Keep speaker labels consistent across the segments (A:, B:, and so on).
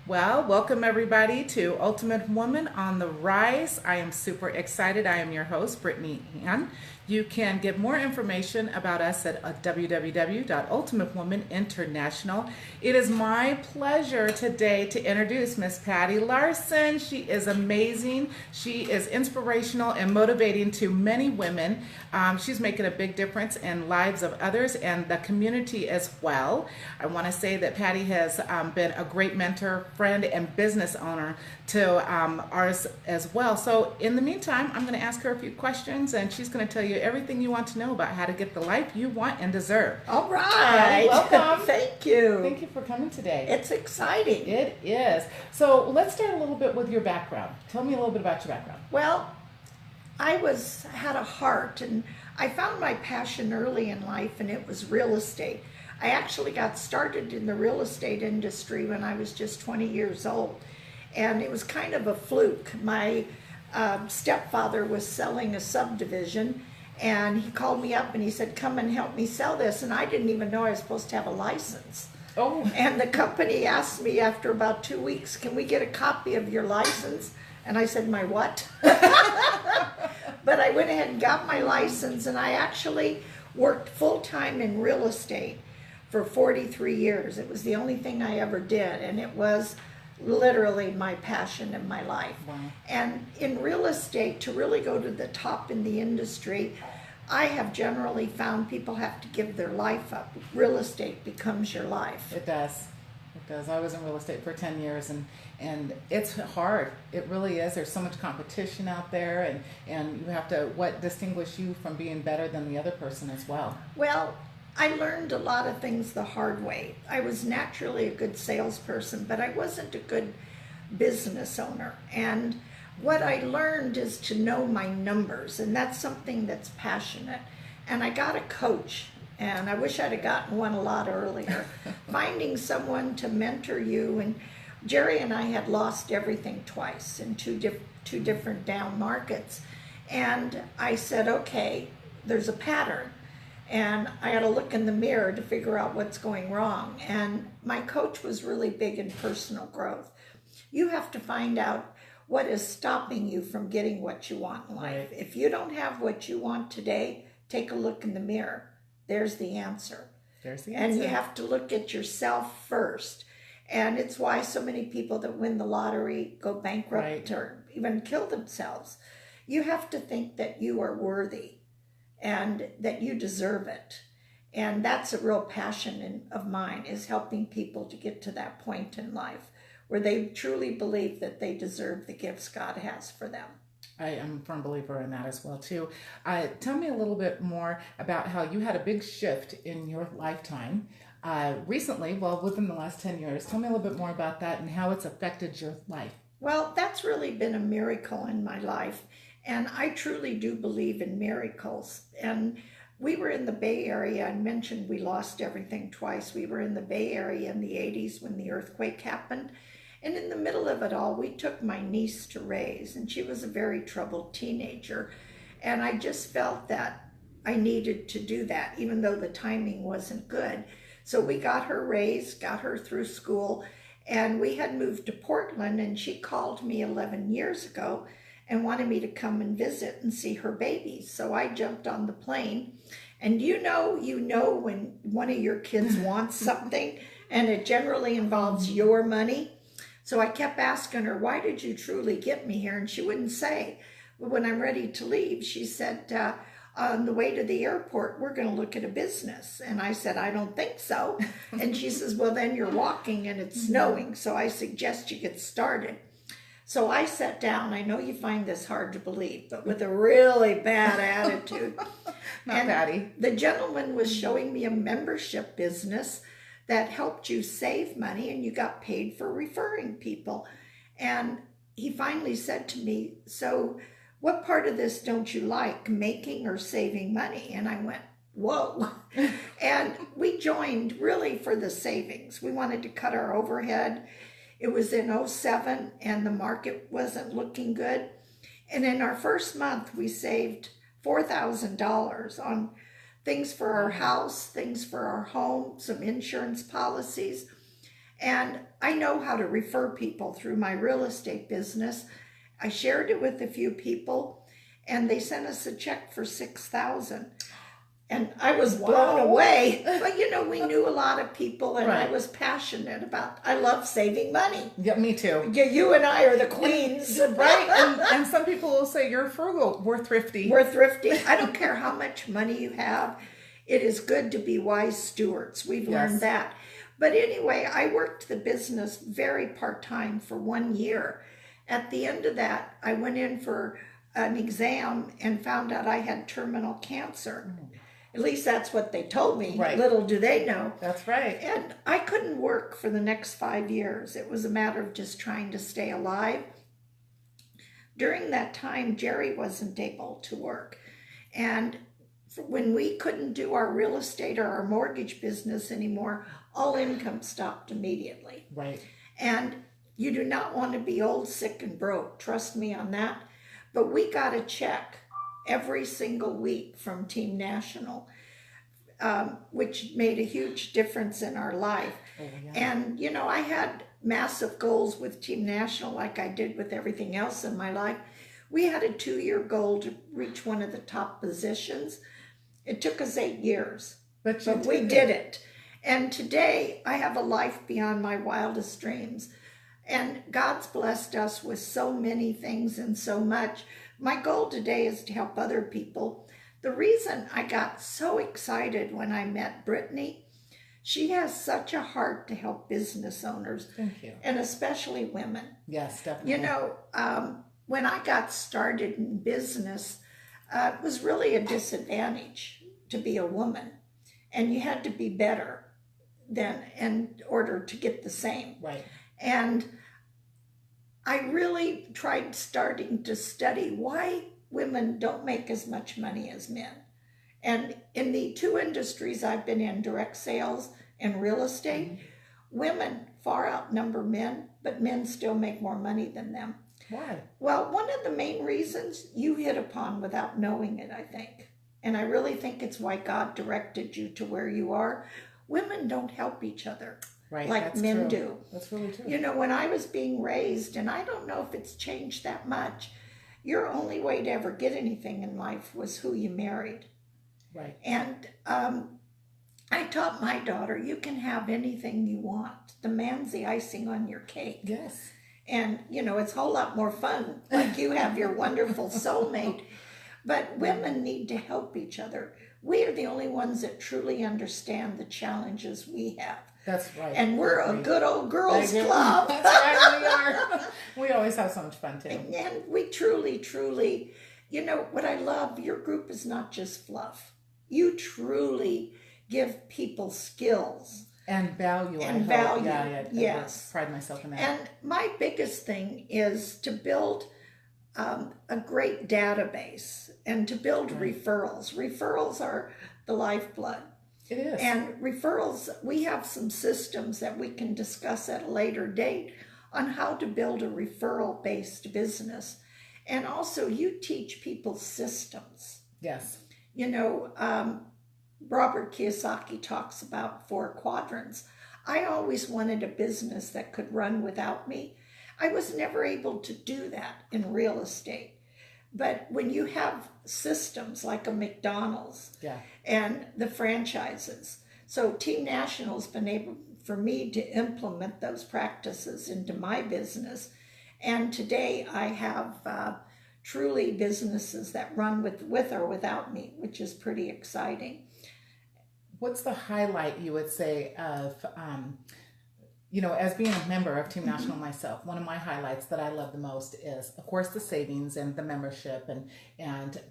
A: Well, welcome everybody to Ultimate Woman on the Rise. I am super excited. I am your host, Brittany Ann. You can get more information about us at www.ultimatewomaninternational. It is my pleasure today to introduce Miss Patty Larson. She is amazing. She is inspirational and motivating to many women. She's making a big difference in lives of others and the community as well. I want to say that Patty has been a great mentor, friend, and business owner to ours as well. So, in the meantime, I'm going to ask her a few questions, and she's going to tell you everything you want to know about how to get the life you want and deserve.
B: All
A: Patty,
B: right.
A: welcome.
B: Thank you.
A: Thank you for coming today.
B: It's exciting.
A: It is. So, let's start a little bit with your background. Tell me a little bit about your background.
B: Well, had a heart, and I found my passion early in life, and it was real estate. I actually got started in the real estate industry when I was just 20 years old, and it was kind of a fluke. My stepfather was selling a subdivision, and he called me up and he said, "Come and help me sell this," and I didn't even know I was supposed to have a license.
A: Oh,
B: And the company asked me after about 2 weeks, "Can we get a copy of your license?" And I said, "My what?" But I went ahead and got my license, and I actually worked full time in real estate for 43 years. It was the only thing I ever did, and it was literally my passion in my life.
A: wow.
B: And in real estate, to really go to the top in the industry, I have generally found people have to give their life up. Real estate becomes your life.
A: It does. It does. I was in real estate for 10 years and it's hard. It really is. There's so much competition out there and you have to what distinguish you from being better than the other person as well.
B: Well, I learned a lot of things the hard way. I was naturally a good salesperson, but I wasn't a good business owner. And what I learned is to know my numbers, and that's something that's passionate. And I got a coach, and I wish I'd have gotten one a lot earlier. Finding someone to mentor you, and Jerry and I had lost everything twice in two different down markets. And I said, okay, there's a pattern. And I had to look in the mirror to figure out what's going wrong. And my coach was really big in personal growth. You have to find out what is stopping you from getting what you want in life.
A: Right.
B: If you don't have what you want today, take a look in the mirror. There's the answer.
A: There's the
B: And
A: answer.
B: you have to look at yourself first. And it's why so many people that win the lottery go bankrupt
A: Right.
B: or even kill themselves. You have to think that you are worthy and that you deserve it. And that's a real passion of mine, is helping people to get to that point in life where they truly believe that they deserve the gifts God has for them.
A: I am a firm believer in that as well too. Tell me a little bit more about how you had a big shift in your lifetime recently, well, within the last 10 years. Tell me a little bit more about that and how it's affected your life.
B: Well, that's really been a miracle in my life. And I truly do believe in miracles. And we were in the Bay Area. I mentioned we lost everything twice. We were in the Bay Area in the 80s when the earthquake happened. And in the middle of it all, we took my niece to raise, and she was a very troubled teenager. And I just felt that I needed to do that, even though the timing wasn't good. So we got her raised, got her through school, and we had moved to Portland, and she called me 11 years ago and wanted me to come and visit and see her babies. So I jumped on the plane. And you know when one of your kids wants something, and it generally involves your money. So I kept asking her, "Why did you truly get me here?" And she wouldn't say. But when I'm ready to leave, she said, "On the way to the airport, we're going to look at a business." And I said, "I don't think so." And she says, "Well, then you're walking and it's snowing, so I suggest you get started." So I sat down. I know you find this hard to believe, but with a really bad attitude.
A: Not
B: And
A: Patty.
B: the gentleman was showing me a membership business that helped you save money, and you got paid for referring people. And he finally said to me, "So what part of this don't you like, making or saving money?" And I went, "Whoa." And we joined really for the savings. We wanted to cut our overhead. It was in '07, and the market wasn't looking good. And in our first month, we saved $4,000 on things for our house, things for our home, some insurance policies. And I know how to refer people through my real estate business. I shared it with a few people, and they sent us a check for $6,000. And I was blown away. But we knew a lot of people, and I was passionate about, I love saving money.
A: Yeah, me too.
B: Yeah, you and I are the queens.
A: Right. And some people will say you're frugal. We're thrifty.
B: We're thrifty. I don't care how much money you have. It is good to be wise stewards. We've learned that. But anyway, I worked the business very part-time for 1 year. At the end of that, I went in for an exam and found out I had terminal cancer. At least that's what they told me.
A: Right.
B: Little do they know.
A: That's right.
B: And I couldn't work for the next 5 years. It was a matter of just trying to stay alive. During that time, Jerry wasn't able to work. And when we couldn't do our real estate or our mortgage business anymore, all income stopped immediately.
A: Right.
B: And you do not want to be old, sick, and broke. Trust me on that. But we got a check every single week from Team National, which made a huge difference in our life. Oh, yeah. And, I had massive goals with Team National like I did with everything else in my life. We had a 2-year goal to reach one of the top positions. It took us 8 years, but we did it. And today I have a life beyond my wildest dreams. And God's blessed us with so many things and so much. My goal today is to help other people. The reason I got so excited when I met Brittany, she has such a heart to help business owners.
A: Thank you.
B: And especially women.
A: Yes, definitely.
B: When I got started in business, it was really a disadvantage to be a woman. And you had to be better than in order to get the same.
A: Right.
B: And I really tried starting to study why women don't make as much money as men. And in the 2 industries I've been in, direct sales and real estate, women far outnumber men, but men still make more money than them.
A: Why?
B: Well, one of the main reasons you hit upon without knowing it, I think. And I really think it's why God directed you to where you are. Women don't help each other.
A: Right,
B: like men do.
A: That's really true.
B: When I was being raised, and I don't know if it's changed that much, your only way to ever get anything in life was who you married.
A: Right.
B: And I taught my daughter, you can have anything you want. The man's the icing on your cake.
A: Yes.
B: And, it's a whole lot more fun. Like you have your wonderful soulmate. But women need to help each other. We are the only ones that truly understand the challenges we have.
A: That's right.
B: And we're a good old girls club.
A: That's right, we are. We always have so much fun too.
B: And we truly, truly, what I love, your group is not just fluff. You truly give people skills.
A: And value.
B: And value,
A: yes. I pride myself in that.
B: And my biggest thing is to build a great database and to build referrals. Referrals are the lifeblood.
A: It is.
B: And referrals, we have some systems that we can discuss at a later date on how to build a referral-based business. And also, you teach people systems.
A: Yes.
B: Robert Kiyosaki talks about 4 quadrants. I always wanted a business that could run without me. I was never able to do that in real estate. But when you have systems like a McDonald's and the franchises, so Team National's been able for me to implement those practices into my business. And today I have truly businesses that run with or without me, which is pretty exciting.
A: What's the highlight you would say of, as being a member of Team National myself, one of my highlights that I love the most is, of course, the savings and the membership,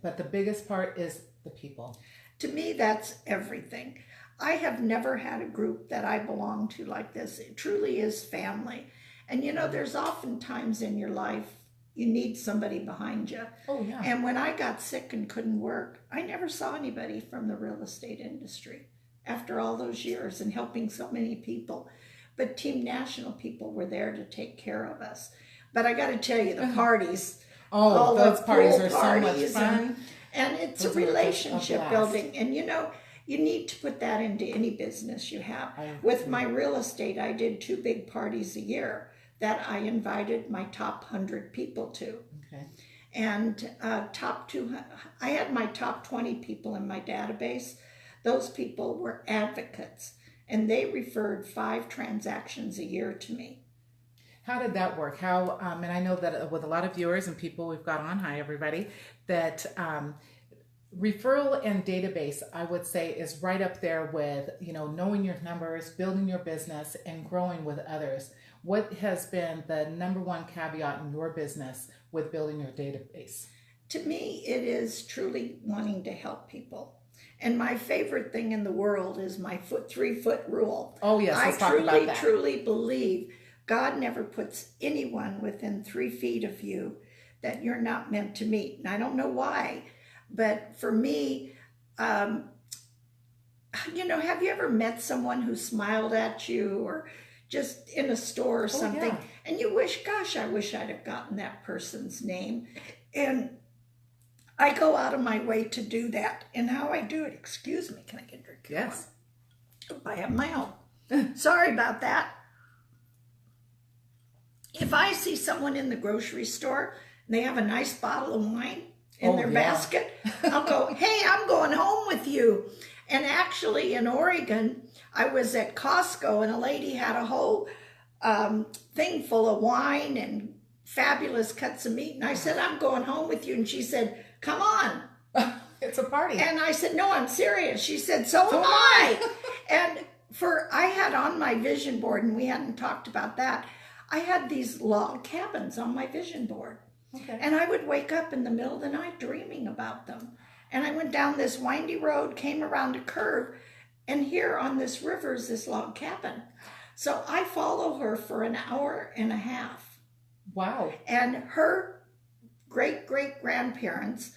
A: but the biggest part is the people.
B: To me, that's everything. I have never had a group that I belong to like this. It truly is family. And there's often times in your life you need somebody behind you.
A: Oh, yeah.
B: And when I got sick and couldn't work, I never saw anybody from the real estate industry after all those years and helping so many people. But Team National people were there to take care of us. But I got to tell you, the parties.
A: Those parties are so much fun.
B: And it's a relationship building. And you need to put that into any business you have.
A: I
B: With
A: agree.
B: my real estate, I did 2 big parties a year that I invited my top 100 people to.
A: Okay.
B: And I had my top 20 people in my database. Those people were advocates, and they referred 5 transactions a year to me.
A: How did that work? How, and I know that with a lot of viewers and people we've got on, hi everybody, that referral and database, I would say, is right up there with, knowing your numbers, building your business, and growing with others. What has been the number one caveat in your business with building your database?
B: To me, it is truly wanting to help people. And my favorite thing in the world is my 3-foot rule.
A: Oh, yes, let's talk about that.
B: I truly believe God never puts anyone within 3 feet of you that you're not meant to meet. And I don't know why, but for me, have you ever met someone who smiled at you or just in a store or something,
A: yeah.
B: and you wish, gosh, I wish I'd have gotten that person's name. And I go out of my way to do that. And how I do it, excuse me, can I get a drink?
A: Yes.
B: I have my own. Sorry about that. If I see someone in the grocery store and they have a nice bottle of wine in their basket, I'll go, hey, I'm going home with you. And actually in Oregon, I was at Costco and a lady had a whole thing full of wine and fabulous cuts of meat. And I said, I'm going home with you. And she said, come on.
A: It's a party.
B: And I said, no, I'm serious. She said, so am I. And I had on my vision board, and we hadn't talked about that, I had these log cabins on my vision board.
A: Okay.
B: And I would wake up in the middle of the night dreaming about them. And I went down this windy road, came around a curve, and here on this river is this log cabin. So I follow her for an hour and a half.
A: Wow.
B: And her great-great-grandparents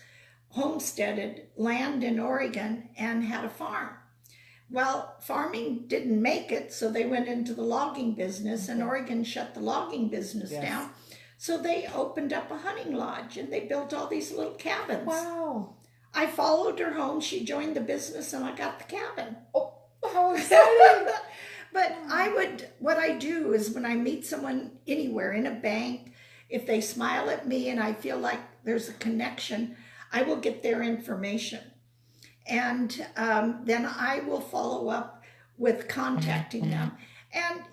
B: homesteaded land in Oregon and had a farm. Well, farming didn't make it, so they went into the logging business, and Oregon shut the logging business down. So they opened up a hunting lodge, and they built all these little cabins.
A: Wow.
B: I followed her home. She joined the business, and I got the cabin.
A: Oh, how exciting.
B: But what I do is when I meet someone anywhere, in a bank, if they smile at me and I feel like there's a connection, I will get their information. And then I will follow up with contacting them. And,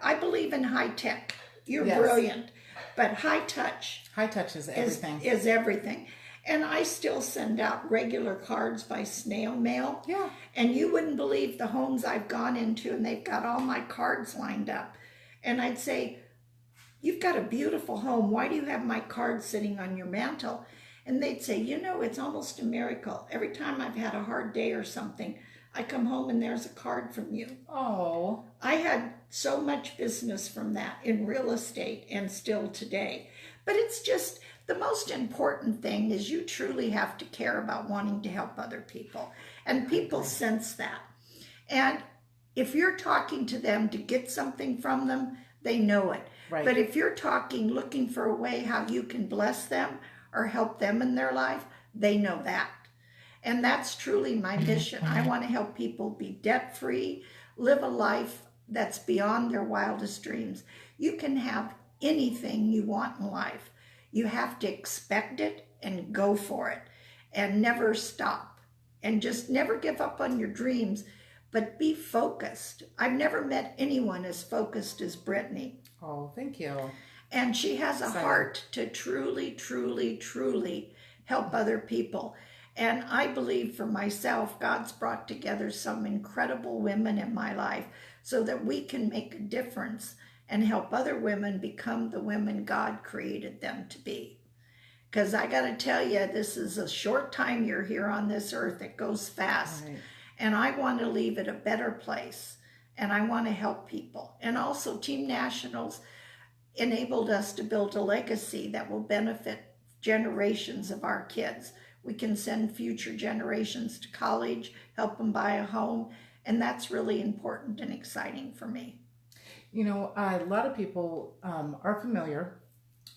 B: I believe in high tech. You're brilliant. But high touch.
A: High touch is everything.
B: Is everything. And I still send out regular cards by snail mail.
A: Yeah.
B: And you wouldn't believe the homes I've gone into, and they've got all my cards lined up. And I'd say, you've got a beautiful home. Why do you have my card sitting on your mantle? And they'd say, it's almost a miracle. Every time I've had a hard day or something, I come home and there's a card from you.
A: Oh.
B: I had so much business from that in real estate and still today. But it's just, the most important thing is you truly have to care about wanting to help other people. And people sense that. And if you're talking to them to get something from them, they know it.
A: Right.
B: But if you're talking, looking for a way how you can bless them or help them in their life, they know that. And that's truly my mission. I want to help people be debt-free, live a life that's beyond their wildest dreams. You can have anything you want in life. You have to expect it and go for it and never stop. And just never give up on your dreams, but be focused. I've never met anyone as focused as Brittany.
A: Oh, thank you.
B: And she has a heart to truly, truly, truly help other people. And I believe for myself, God's brought together some incredible women in my life so that we can make a difference and help other women become the women God created them to be. Because I got to tell you, this is a short time you're here on this earth. It goes fast.
A: Right.
B: And I want to leave it a better place. And I want to help people. And also Team Nationals enabled us to build a legacy that will benefit generations of our kids. We can send future generations to college, help them buy a home, and that's really important and exciting for me.
A: A lot of people are familiar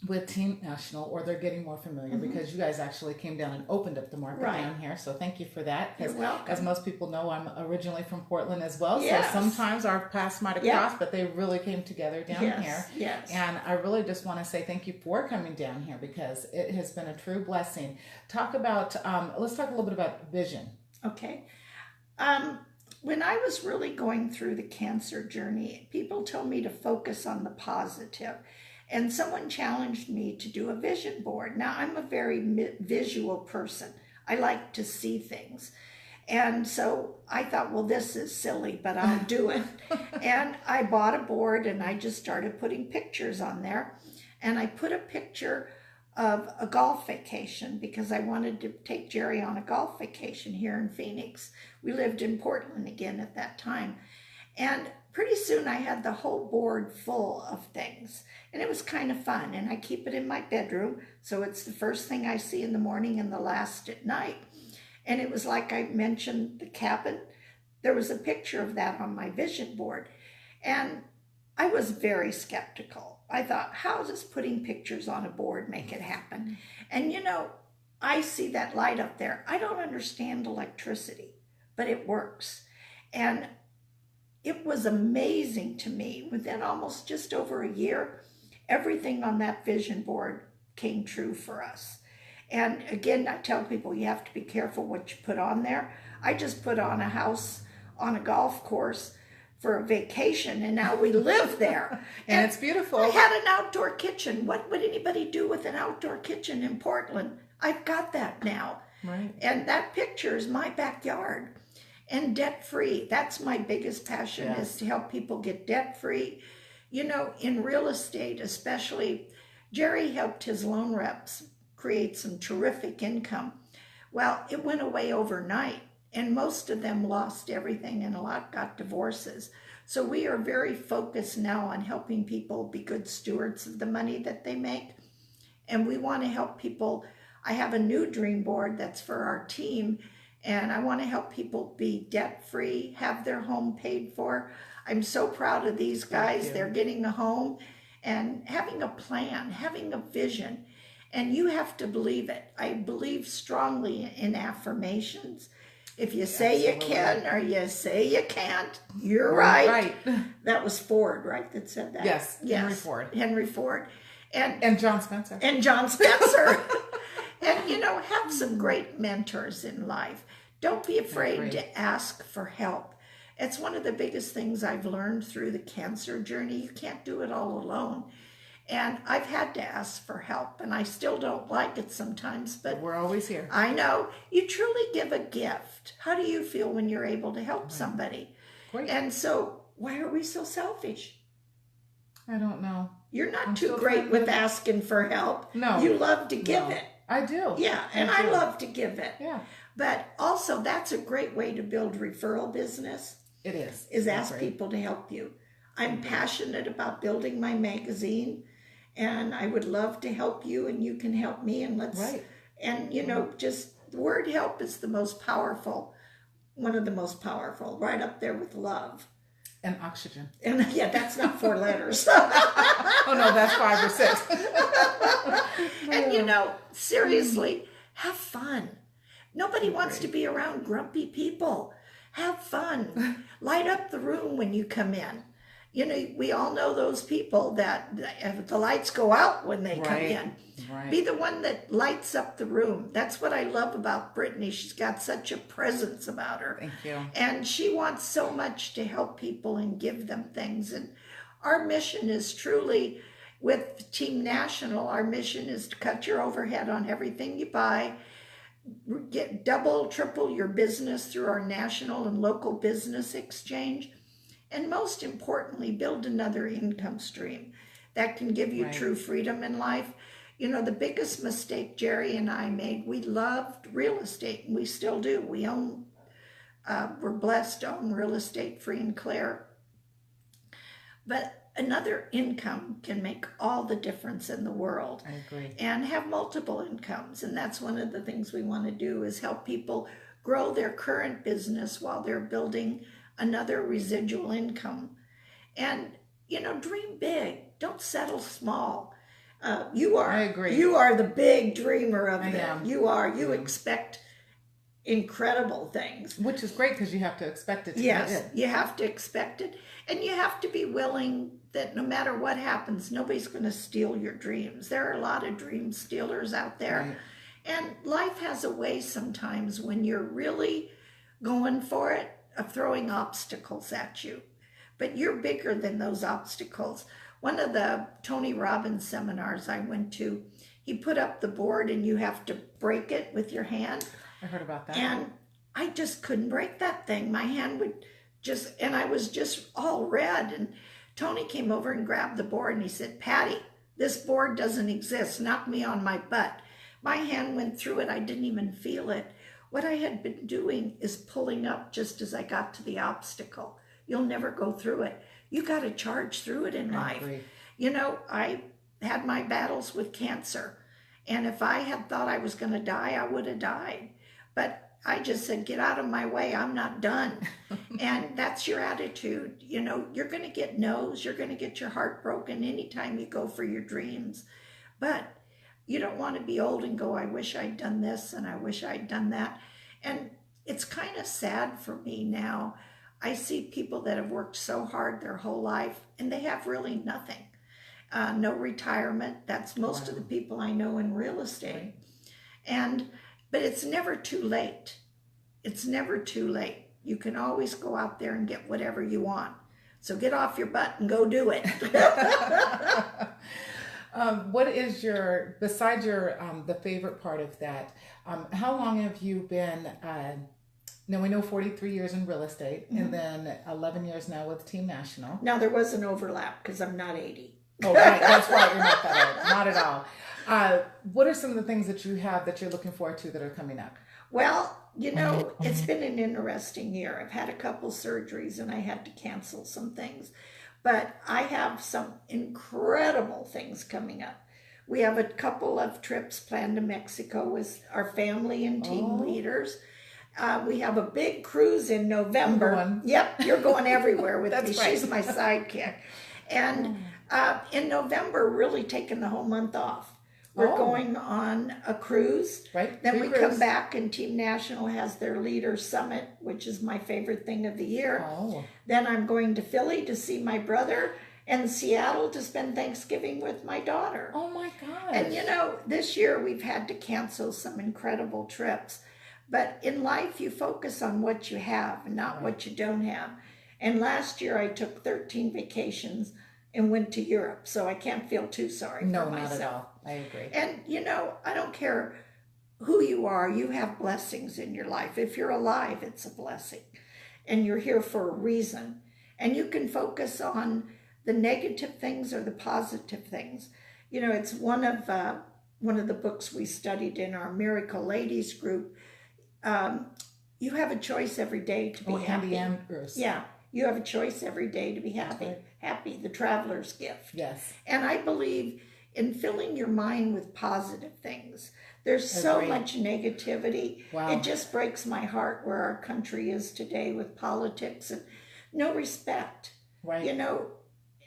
A: with Team National, or they're getting more familiar because you guys actually came down and opened up the market
B: Right.
A: down here. So thank you for that.
B: You're welcome.
A: As most people know, I'm originally from Portland as well.
B: Yes.
A: So sometimes our paths might have
B: Yeah.
A: crossed, but they really came together down
B: Yes,
A: here.
B: yes.
A: And I really just want to say thank you for coming down here because it has been a true blessing. Talk about, let's talk a little bit about vision.
B: Okay. When I was really going through the cancer journey, people told me to focus on the positive. And someone challenged me to do a vision board. Now, I'm a very visual person. I like to see things. And so I thought, well, this is silly, but I'll do it. And I bought a board and I just started putting pictures on there. And I put a picture of a golf vacation because I wanted to take Jerry on a golf vacation here in Phoenix. We lived in Portland again at that time. And pretty soon I had the whole board full of things. And it was kind of fun. And I keep it in my bedroom. So it's the first thing I see in the morning and the last at night. And it was like I mentioned the cabin. There was a picture of that on my vision board. And I was very skeptical. I thought, how does putting pictures on a board make it happen? And you know, I see that light up there. I don't understand electricity, but it works. And it was amazing to me. Within almost just over a year, everything on that vision board came true for us. And again, I tell people you have to be careful what you put on there. I just put on a house on a golf course for a vacation, and now we live there.
A: And it's beautiful.
B: I had an outdoor kitchen. What would anybody do with an outdoor kitchen in Portland? I've got that now.
A: Right.
B: And that picture is my backyard. And debt-free. That's my biggest passion, is to help people get debt-free. You know, in real estate especially, Jerry helped his loan reps create some terrific income. Well, it went away overnight, and most of them lost everything, and a lot got divorces. So we are very focused now on helping people be good stewards of the money that they make. And we want to help people. I have a new dream board that's for our team, and I want to help people be debt-free, have their home paid for. I'm so proud of these guys. They're getting a home and having a plan, having a vision. And you have to believe it. I believe strongly in affirmations. If you say you can or you say you can't, you're right. That was Ford, right, that said that?
A: Yes, Henry Ford.
B: Henry Ford.
A: And John Spencer.
B: And John Spencer. And, you know, have some great mentors in life. Don't be afraid to ask for help. It's one of the biggest things I've learned through the cancer journey. You can't do it all alone. And I've had to ask for help, and I still don't like it sometimes, but
A: we're always here.
B: I know. You truly give a gift. How do you feel when you're able to help somebody?
A: Great.
B: And so why are we so selfish?
A: I don't know.
B: You're not too great with asking for help.
A: No.
B: You love to give it.
A: I do.
B: Yeah, and I love to give it.
A: Yeah.
B: But also, that's a great way to build referral business.
A: It is.
B: Is ask people to help you. I'm passionate about building my magazine, and I would love to help you, and you can help me, and let's, and you know, just the word help is the most powerful, one of the most powerful, right up there with love.
A: And oxygen.
B: And yeah, that's not 4 letters.
A: Oh no, that's 5 or 6.
B: And you know, seriously, have fun. Nobody wants to be around grumpy people. Have fun. Light up the room when you come in. You know, we all know those people that the lights go out when they come in. Right. Be the one that lights up the room. That's what I love about Brittany. She's got such a presence about her.
A: Thank you.
B: And she wants so much to help people and give them things. And our mission is truly, with Team National, our mission is to cut your overhead on everything you buy, get double, triple your business through our national and local business exchange, and most importantly, build another income stream that can give you true freedom in life. You know, the biggest mistake Jerry and I made, we loved real estate, and we still do. We own, we're blessed to own real estate free and clear. But another income can make all the difference in the world.
A: I agree. And
B: have multiple incomes. And that's one of the things we want to do, is help people grow their current business while they're building another residual income. And, you know, dream big. Don't settle small. You are.
A: I agree.
B: You are the big dreamer of it.
A: am.
B: You are. You expect incredible things.
A: Which is great because you have to expect it to
B: Yes,
A: get in.
B: you have to expect it. And you have to be willing that no matter what happens, nobody's going to steal your dreams. There are a lot of dream stealers out there.
A: Right.
B: And life has a way sometimes when you're really going for it of throwing obstacles at you. But you're bigger than those obstacles. One of the Tony Robbins seminars I went to, he put up the board and you have to break it with your hand.
A: I heard about that.
B: And I just couldn't break that thing. My hand would just, and I was just all red. And Tony came over and grabbed the board and he said, Patty, this board doesn't exist. Knock me on my butt. My hand went through it. I didn't even feel it. What I had been doing is pulling up just as I got to the obstacle. You'll never go through it. You got to charge through it in life.
A: Agree.
B: You know, I had my battles with cancer. And if I had thought I was going to die, I would have died. But I just said, get out of my way. I'm not done. And that's your attitude. You know, you're going to get no's. You're going to get your heart broken anytime you go for your dreams. But you don't want to be old and go, I wish I'd done this and I wish I'd done that. And it's kind of sad for me now. I see people that have worked so hard their whole life and they have really nothing. No retirement. That's most of the people I know in real estate. But it's never too late. It's never too late. You can always go out there and get whatever you want. So get off your butt and go do it.
A: What is your, besides your, the favorite part of that, how long have you been, now we know 43 years in real estate, and then 11 years now with Team National.
B: Now there was an overlap because I'm not 80.
A: Oh, right. That's right. You're not that old. Not at all. What are some of the things that you have that you're looking forward to that are coming up?
B: Well, you know, it's been an interesting year. I've had a couple surgeries and I had to cancel some things. But I have some incredible things coming up. We have a couple of trips planned to Mexico with our family and team leaders. We have a big cruise in November. Yep, you're going everywhere with me.
A: Right.
B: She's my sidekick. And in November, really taking the whole month off. We're going on a cruise.
A: Right.
B: Then we come back and Team National has their Leaders Summit, which is my favorite thing of the year.
A: Oh.
B: Then I'm going to Philly to see my brother and Seattle to spend Thanksgiving with my daughter.
A: Oh my gosh.
B: And you know, this year we've had to cancel some incredible trips. But in life, you focus on what you have and not what you don't have. And last year I took 13 vacations and went to Europe. So I can't feel too sorry for myself.
A: Not at all. I agree.
B: And, you know, I don't care who you are. You have blessings in your life. If you're alive, it's a blessing. And you're here for a reason. And you can focus on the negative things or the positive things. You know, it's one of the books we studied in our Miracle Ladies group. You have a choice every day to be happy. Yeah, you have a choice every day to be happy.
A: Right.
B: Happy, the traveler's gift.
A: Yes.
B: And I believe in filling your mind with positive things. There's so much negativity.
A: Wow.
B: It just breaks my heart where our country is today with politics and no respect.
A: Right.
B: You know,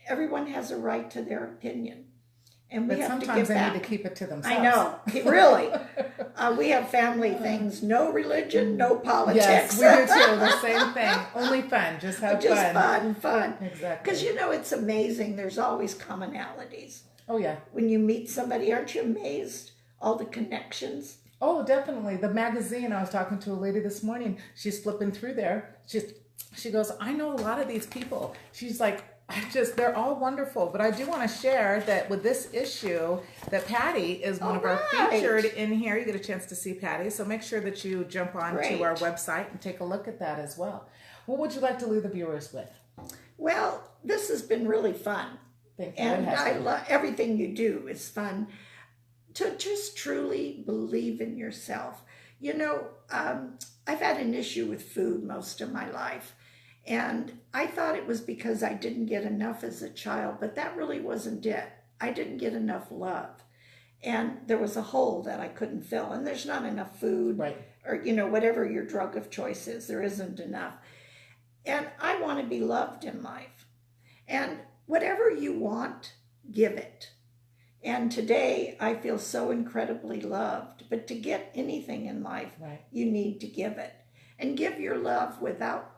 B: everyone has a right to their opinion. And we
A: but
B: have to
A: sometimes
B: give
A: they
B: back.
A: need to keep it to themselves.
B: I know, really. We have family things, no religion, no politics.
A: Yes, we do too. The same thing. Only fun. Just have fun.
B: Fun.
A: Exactly.
B: Because you know, it's amazing. There's always commonalities.
A: Oh yeah.
B: When you meet somebody, aren't you amazed? All the connections.
A: Oh, definitely. The magazine, I was talking to a lady this morning. She's flipping through there. She goes, I know a lot of these people. She's like, they're all wonderful. But I do want to share that with this issue, that Patty is one of our featured in here. You get a chance to see Patty. So make sure that you jump on to our website and take a look at that as well. What would you like to leave the viewers with?
B: Well, this has been really fun.
A: Thank you.
B: And I love everything you do is fun. To just truly believe in yourself. You know, I've had an issue with food most of my life. And I thought it was because I didn't get enough as a child, but that really wasn't it. I didn't get enough love. And there was a hole that I couldn't fill. And there's not enough food.
A: Right.
B: Or, you know, whatever your drug of choice is, there isn't enough. And I want to be loved in life. And whatever you want, give it. And today I feel so incredibly loved. But to get anything in life,
A: Right.
B: you need to give it. And give your love without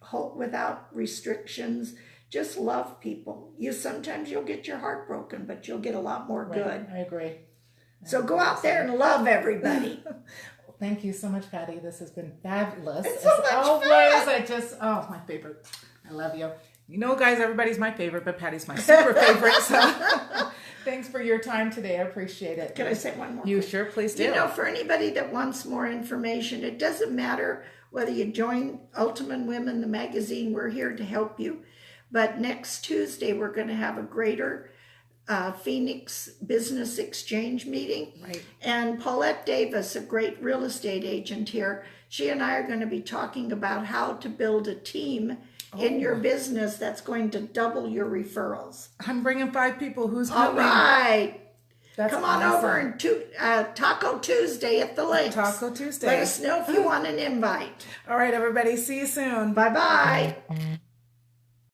B: hope, without restrictions. Just love people. Sometimes you'll get your heart broken, but you'll get a lot more
A: Right.
B: good.
A: I agree.
B: So go out there and love everybody.
A: Thank you so much, Patty. This has been fabulous.
B: It's so much fun.
A: Oh, my favorite. I love you. You know, guys, everybody's my favorite, but Patty's my super favorite. So thanks for your time today. I appreciate it.
B: Can I say one more?
A: You sure, please do.
B: You know, for anybody that wants more information, it doesn't matter whether you join Ultimate Women, the magazine. We're here to help you. But next Tuesday, we're going to have a Greater Phoenix Business Exchange meeting.
A: Right.
B: And Paulette Davis, a great real estate agent here, she and I are going to be talking about how to build a team in your business that's going to double your referrals.
A: I'm bringing 5 people. Who's
B: All
A: coming?
B: right.
A: That's
B: Come on
A: awesome.
B: over and Taco Tuesday at the Lakes.
A: Taco Tuesday.
B: Let us know if you want an invite.
A: All right, everybody. See you soon.
B: Bye-bye.